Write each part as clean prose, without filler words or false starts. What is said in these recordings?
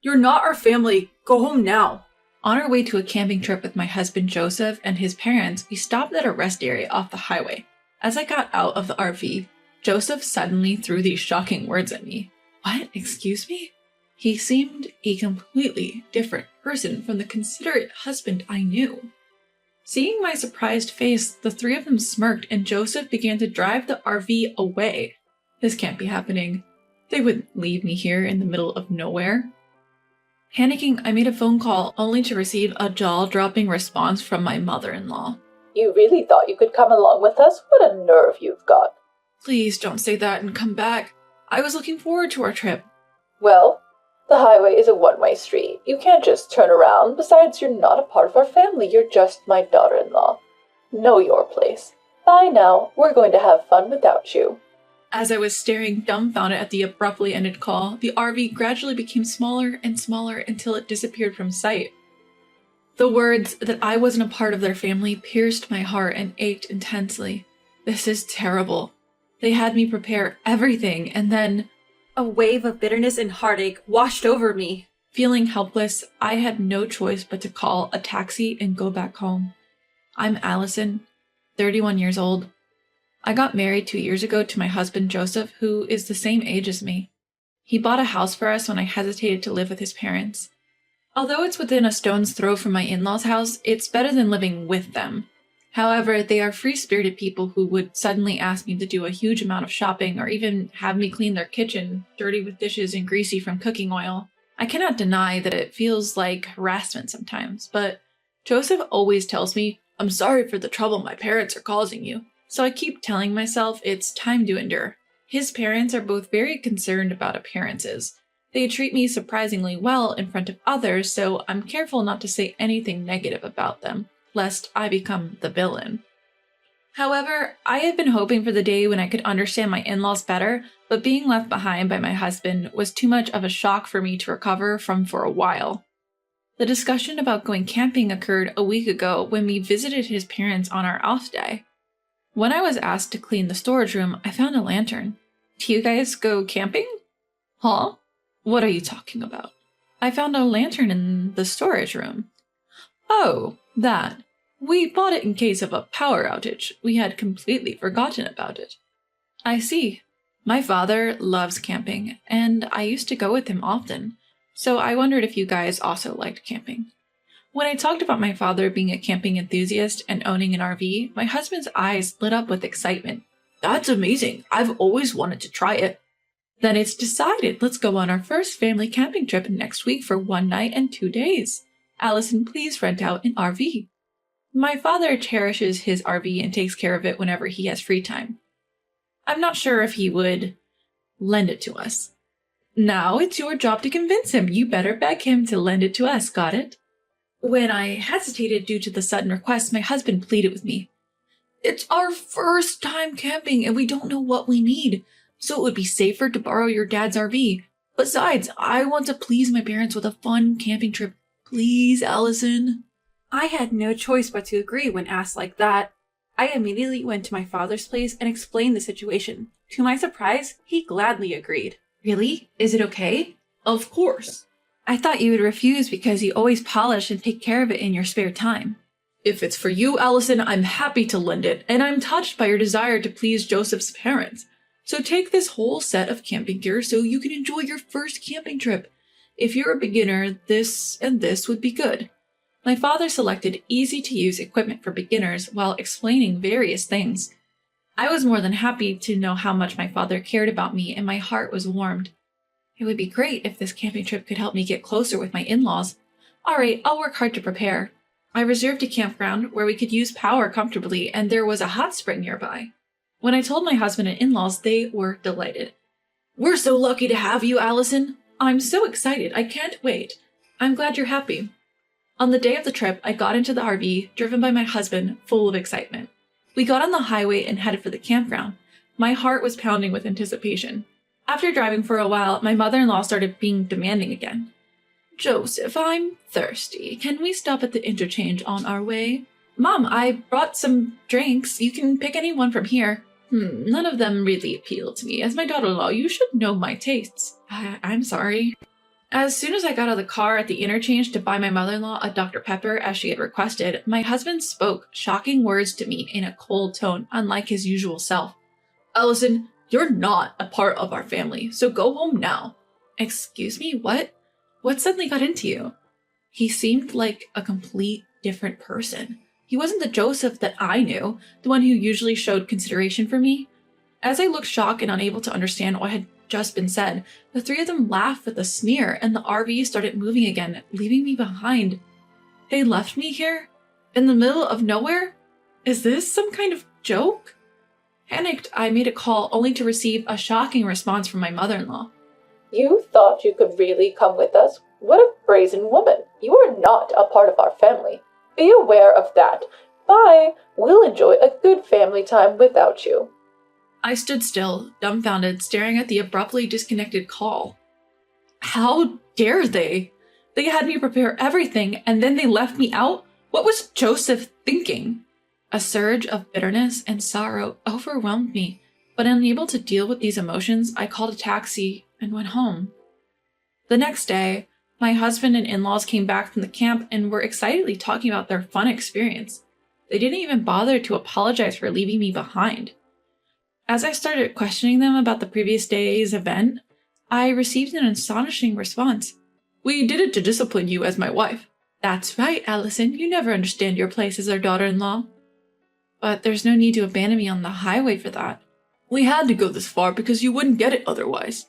You're not our family. Go home now. On our way to a camping trip with my husband Joseph and his parents, we stopped at a rest area off the highway. As I got out of the RV, Joseph suddenly threw these shocking words at me. What? Excuse me? He seemed a completely different person from the considerate husband I knew. Seeing my surprised face, the three of them smirked and Joseph began to drive the RV away. This can't be happening. They wouldn't leave me here in the middle of nowhere. Panicking, I made a phone call only to receive a jaw-dropping response from my mother-in-law. You really thought you could come along with us? What a nerve you've got. Please don't say that and come back. I was looking forward to our trip. Well, the highway is a one-way street. You can't just turn around. Besides, you're not a part of our family. You're just my daughter-in-law. Know your place. Bye now. We're going to have fun without you. As I was staring dumbfounded at the abruptly ended call, the RV gradually became smaller and smaller until it disappeared from sight. The words that I wasn't a part of their family pierced my heart and ached intensely. This is terrible. They had me prepare everything, and then a wave of bitterness and heartache washed over me. Feeling helpless, I had no choice but to call a taxi and go back home. I'm Allison, 31 years old. I got married 2 years ago to my husband Joseph, who is the same age as me. He bought a house for us when I hesitated to live with his parents. Although it's within a stone's throw from my in-laws' house, it's better than living with them. However, they are free-spirited people who would suddenly ask me to do a huge amount of shopping or even have me clean their kitchen, dirty with dishes and greasy from cooking oil. I cannot deny that it feels like harassment sometimes, but Joseph always tells me, "I'm sorry for the trouble my parents are causing you." So I keep telling myself it's time to endure. His parents are both very concerned about appearances. They treat me surprisingly well in front of others, so I'm careful not to say anything negative about them, lest I become the villain. However, I had been hoping for the day when I could understand my in-laws better, but being left behind by my husband was too much of a shock for me to recover from for a while. The discussion about going camping occurred a week ago when we visited his parents on our off day. When I was asked to clean the storage room, I found a lantern. Do you guys go camping? Huh? What are you talking about? I found a lantern in the storage room. Oh, that. We bought it in case of a power outage. We had completely forgotten about it. I see. My father loves camping, and I used to go with him often, so I wondered if you guys also liked camping. When I talked about my father being a camping enthusiast and owning an RV, my husband's eyes lit up with excitement. That's amazing. I've always wanted to try it. Then it's decided. Let's go on our first family camping trip next week for 1 night and 2 days. Allison, please rent out an RV. My father cherishes his RV and takes care of it whenever he has free time. I'm not sure if he would lend it to us. Now it's your job to convince him. You better beg him to lend it to us, got it? When I hesitated due to the sudden request, my husband pleaded with me. It's our first time camping and we don't know what we need, so it would be safer to borrow your dad's RV. Besides, I want to please my parents with a fun camping trip. Please, Allison. I had no choice but to agree when asked like that. I immediately went to my father's place and explained the situation. To my surprise, he gladly agreed. Really? Is it okay? Of course. I thought you would refuse because you always polish and take care of it in your spare time. If it's for you, Allison, I'm happy to lend it, and I'm touched by your desire to please Joseph's parents. So take this whole set of camping gear so you can enjoy your first camping trip. If you're a beginner, this and this would be good. My father selected easy-to-use equipment for beginners while explaining various things. I was more than happy to know how much my father cared about me, and my heart was warmed. It would be great if this camping trip could help me get closer with my in-laws. All right, I'll work hard to prepare. I reserved a campground where we could use power comfortably, and there was a hot spring nearby. When I told my husband and in-laws, they were delighted. We're so lucky to have you, Allison. I'm so excited. I can't wait. I'm glad you're happy. On the day of the trip, I got into the RV, driven by my husband, full of excitement. We got on the highway and headed for the campground. My heart was pounding with anticipation. After driving for a while, my mother-in-law started being demanding again. Joseph, I'm thirsty. Can we stop at the interchange on our way? Mom, I brought some drinks. You can pick any one from here. None of them really appeal to me. As my daughter-in-law, you should know my tastes. I'm sorry. As soon as I got out of the car at the interchange to buy my mother-in-law a Dr. Pepper as she had requested, my husband spoke shocking words to me in a cold tone, unlike his usual self. Allison, you're not a part of our family, so go home now. Excuse me, what? What suddenly got into you? He seemed like a complete different person. He wasn't the Joseph that I knew, the one who usually showed consideration for me. As I looked shocked and unable to understand what had just been said, the three of them laughed with a sneer and the RV started moving again, leaving me behind. They left me here? In the middle of nowhere? Is this some kind of joke? Panicked, I made a call only to receive a shocking response from my mother-in-law. You thought you could really come with us? What a brazen woman. You are not a part of our family. Be aware of that. Bye. We'll enjoy a good family time without you. I stood still, dumbfounded, staring at the abruptly disconnected call. How dare they? They had me prepare everything, and then they left me out? What was Joseph thinking? A surge of bitterness and sorrow overwhelmed me, but unable to deal with these emotions, I called a taxi and went home. The next day, my husband and in-laws came back from the camp and were excitedly talking about their fun experience. They didn't even bother to apologize for leaving me behind. As I started questioning them about the previous day's event, I received an astonishing response. We did it to discipline you as my wife. That's right, Allison. You never understand your place as our daughter-in-law. But there's no need to abandon me on the highway for that. We had to go this far because you wouldn't get it otherwise.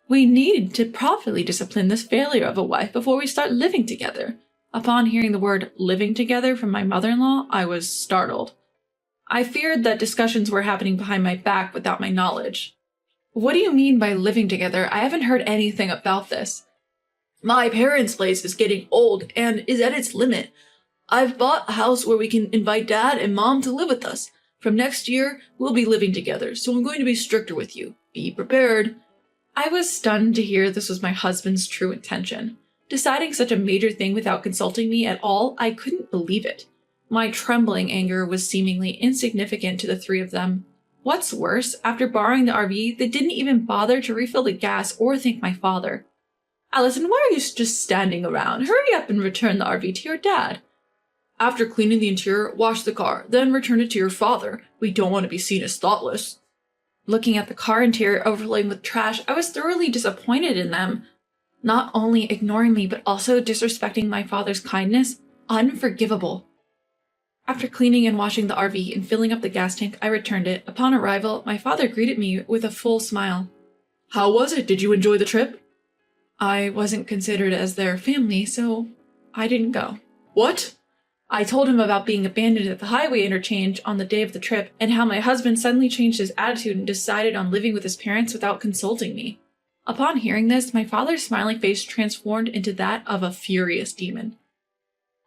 We needed to properly discipline this failure of a wife before we start living together. Upon hearing the word living together from my mother-in-law, I was startled. I feared that discussions were happening behind my back without my knowledge. What do you mean by living together? I haven't heard anything about this. My parents' place is getting old and is at its limit. I've bought a house where we can invite Dad and Mom to live with us. From next year, we'll be living together, so I'm going to be stricter with you. Be prepared. I was stunned to hear this was my husband's true intention. Deciding such a major thing without consulting me at all, I couldn't believe it. My trembling anger was seemingly insignificant to the three of them. What's worse, after borrowing the RV, they didn't even bother to refill the gas or thank my father. Allison, why are you just standing around? Hurry up and return the RV to your dad. After cleaning the interior, wash the car, then return it to your father. We don't want to be seen as thoughtless. Looking at the car interior overlaid with trash, I was thoroughly disappointed in them. Not only ignoring me, but also disrespecting my father's kindness. Unforgivable. After cleaning and washing the RV and filling up the gas tank, I returned it. Upon arrival, my father greeted me with a full smile. How was it? Did you enjoy the trip? I wasn't considered as their family, so I didn't go. What? I told him about being abandoned at the highway interchange on the day of the trip and how my husband suddenly changed his attitude and decided on living with his parents without consulting me. Upon hearing this, my father's smiling face transformed into that of a furious demon.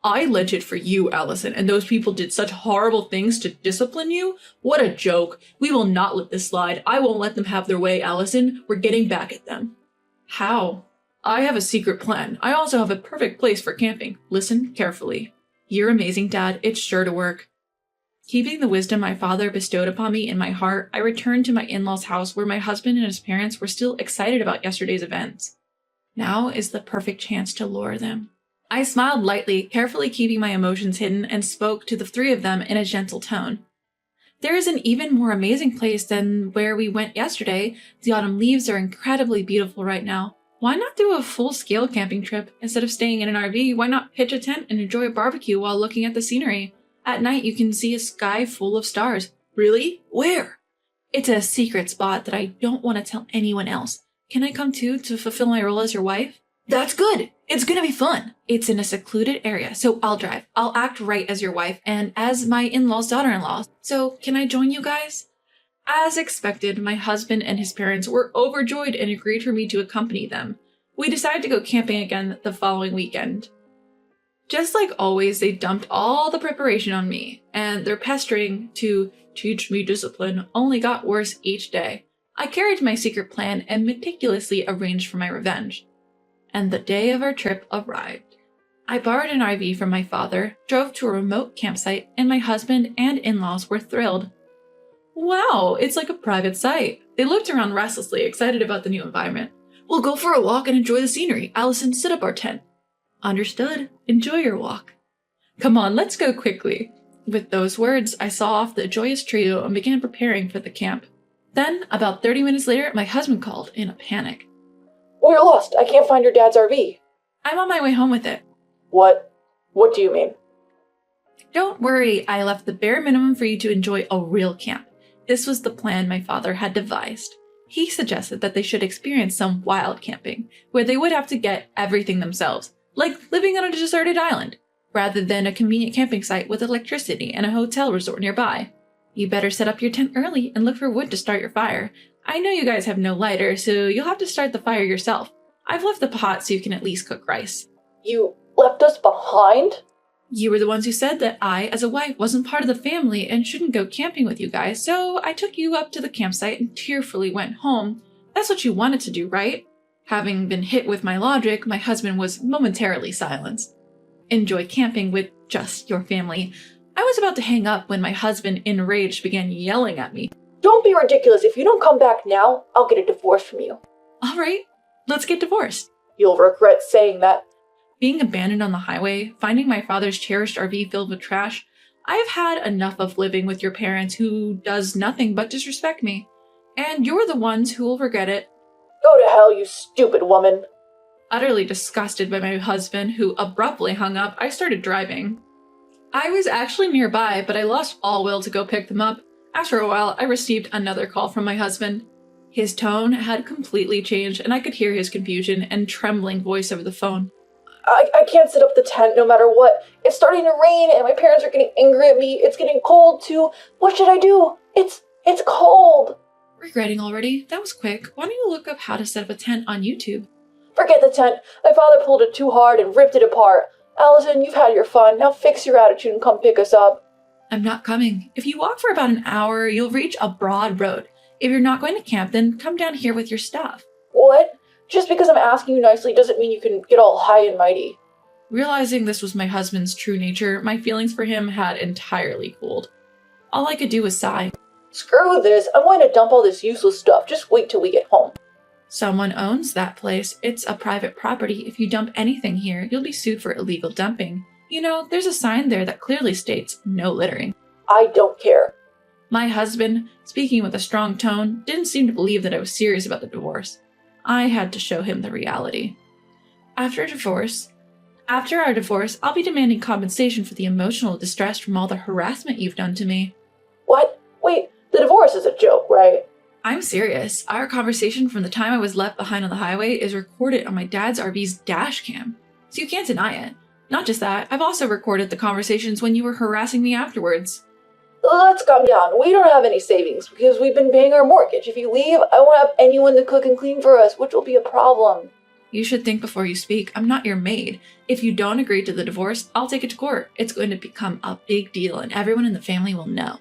I lent it for you, Allison, and those people did such horrible things to discipline you? What a joke. We will not let this slide. I won't let them have their way, Allison. We're getting back at them. How? I have a secret plan. I also have a perfect place for camping. Listen carefully. You're amazing, Dad. It's sure to work. Keeping the wisdom my father bestowed upon me in my heart, I returned to my in-laws' house where my husband and his parents were still excited about yesterday's events. Now is the perfect chance to lure them. I smiled lightly, carefully keeping my emotions hidden, and spoke to the three of them in a gentle tone. There is an even more amazing place than where we went yesterday. The autumn leaves are incredibly beautiful right now. Why not do a full-scale camping trip? Instead of staying in an RV, why not pitch a tent and enjoy a barbecue while looking at the scenery? At night, you can see a sky full of stars. Really? Where? It's a secret spot that I don't want to tell anyone else. Can I come too to fulfill my role as your wife? That's good! It's gonna be fun! It's in a secluded area, so I'll drive. I'll act right as your wife and as my in-law's daughter-in-law. So, can I join you guys? As expected, my husband and his parents were overjoyed and agreed for me to accompany them. We decided to go camping again the following weekend. Just like always, they dumped all the preparation on me, and their pestering to teach me discipline only got worse each day. I carried my secret plan and meticulously arranged for my revenge. And the day of our trip arrived. I borrowed an RV from my father, drove to a remote campsite, and my husband and in-laws were thrilled. Wow, it's like a private site. They looked around restlessly, excited about the new environment. We'll go for a walk and enjoy the scenery. Allison, set up our tent. Understood. Enjoy your walk. Come on, let's go quickly. With those words, I saw off the joyous trio and began preparing for the camp. Then, about 30 minutes later, my husband called in a panic. We're lost. I can't find your dad's RV. I'm on my way home with it. What? What do you mean? Don't worry, I left the bare minimum for you to enjoy a real camp. This was the plan my father had devised. He suggested that they should experience some wild camping, where they would have to get everything themselves, like living on a deserted island, rather than a convenient camping site with electricity and a hotel resort nearby. You better set up your tent early and look for wood to start your fire. I know you guys have no lighter, so you'll have to start the fire yourself. I've left the pot so you can at least cook rice. You left us behind? You were the ones who said that I, as a wife, wasn't part of the family and shouldn't go camping with you guys, so I took you up to the campsite and tearfully went home. That's what you wanted to do, right? Having been hit with my logic, my husband was momentarily silenced. Enjoy camping with just your family. I was about to hang up when my husband, enraged, began yelling at me. Don't be ridiculous. If you don't come back now, I'll get a divorce from you. All right, let's get divorced. You'll regret saying that. Being abandoned on the highway, finding my father's cherished RV filled with trash, I've had enough of living with your parents who does nothing but disrespect me. And you're the ones who will regret it. Go to hell, you stupid woman. Utterly disgusted by my husband, who abruptly hung up, I started driving. I was actually nearby, but I lost all will to go pick them up. After a while, I received another call from my husband. His tone had completely changed, and I could hear his confusion and trembling voice over the phone. I can't set up the tent no matter what. It's starting to rain and my parents are getting angry at me. It's getting cold too. What should I do? It's cold. Regretting already? That was quick. Why don't you look up how to set up a tent on YouTube? Forget the tent. My father pulled it too hard and ripped it apart. Allison, you've had your fun. Now fix your attitude and come pick us up. I'm not coming. If you walk for about an hour, you'll reach a broad road. If you're not going to camp, then come down here with your stuff. What? Just because I'm asking you nicely doesn't mean you can get all high and mighty. Realizing this was my husband's true nature, my feelings for him had entirely cooled. All I could do was sigh. Screw this. I'm going to dump all this useless stuff. Just wait till we get home. Someone owns that place. It's a private property. If you dump anything here, you'll be sued for illegal dumping. You know, there's a sign there that clearly states no littering. I don't care. My husband, speaking with a strong tone, didn't seem to believe that I was serious about the divorce. I had to show him the reality. After our divorce, I'll be demanding compensation for the emotional distress from all the harassment you've done to me. What? Wait, the divorce is a joke, right? I'm serious. Our conversation from the time I was left behind on the highway is recorded on my dad's RV's dash cam, so you can't deny it. Not just that, I've also recorded the conversations when you were harassing me afterwards. Let's calm down. We don't have any savings because we've been paying our mortgage. If you leave, I won't have anyone to cook and clean for us, which will be a problem. You should think before you speak. I'm not your maid. If you don't agree to the divorce, I'll take it to court. It's going to become a big deal and everyone in the family will know.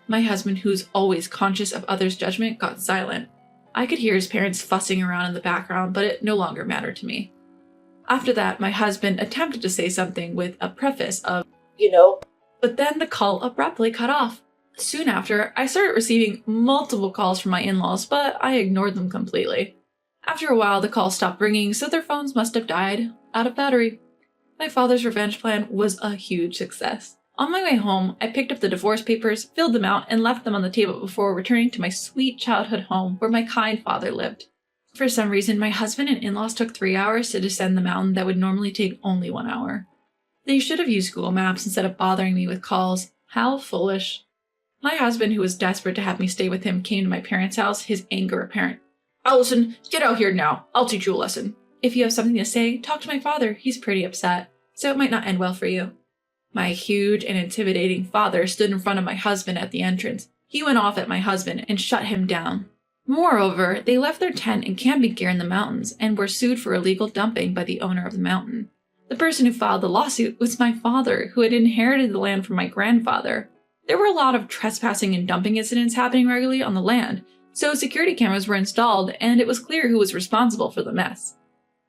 My husband, who's always conscious of others' judgment, got silent. I could hear his parents fussing around in the background, but it no longer mattered to me. After that, my husband attempted to say something with a preface of, but then the call abruptly cut off. Soon after, I started receiving multiple calls from my in-laws, but I ignored them completely. After a while, the calls stopped ringing, so their phones must have died out of battery. My father's revenge plan was a huge success. On my way home, I picked up the divorce papers, filled them out, and left them on the table before returning to my sweet childhood home where my kind father lived. For some reason, my husband and in-laws took 3 hours to descend the mountain that would normally take only 1 hour. They should have used Google Maps instead of bothering me with calls. How foolish. My husband, who was desperate to have me stay with him, came to my parents' house, his anger apparent. Allison, get out here now. I'll teach you a lesson. If you have something to say, talk to my father. He's pretty upset, so it might not end well for you. My huge and intimidating father stood in front of my husband at the entrance. He went off at my husband and shut him down. Moreover, they left their tent and camping gear in the mountains and were sued for illegal dumping by the owner of the mountain. The person who filed the lawsuit was my father, who had inherited the land from my grandfather. There were a lot of trespassing and dumping incidents happening regularly on the land, so security cameras were installed and it was clear who was responsible for the mess.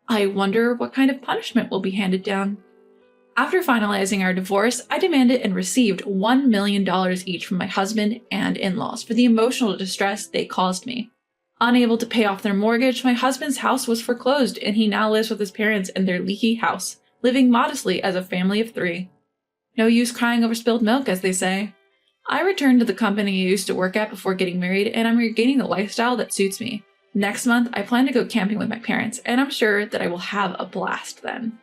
I wonder what kind of punishment will be handed down. After finalizing our divorce, I demanded and received $1 million each from my husband and in-laws for the emotional distress they caused me. Unable to pay off their mortgage, my husband's house was foreclosed, and he now lives with his parents in their leaky house, living modestly as a family of 3. No use crying over spilled milk, as they say. I returned to the company I used to work at before getting married, and I'm regaining the lifestyle that suits me. Next month, I plan to go camping with my parents, and I'm sure that I will have a blast then.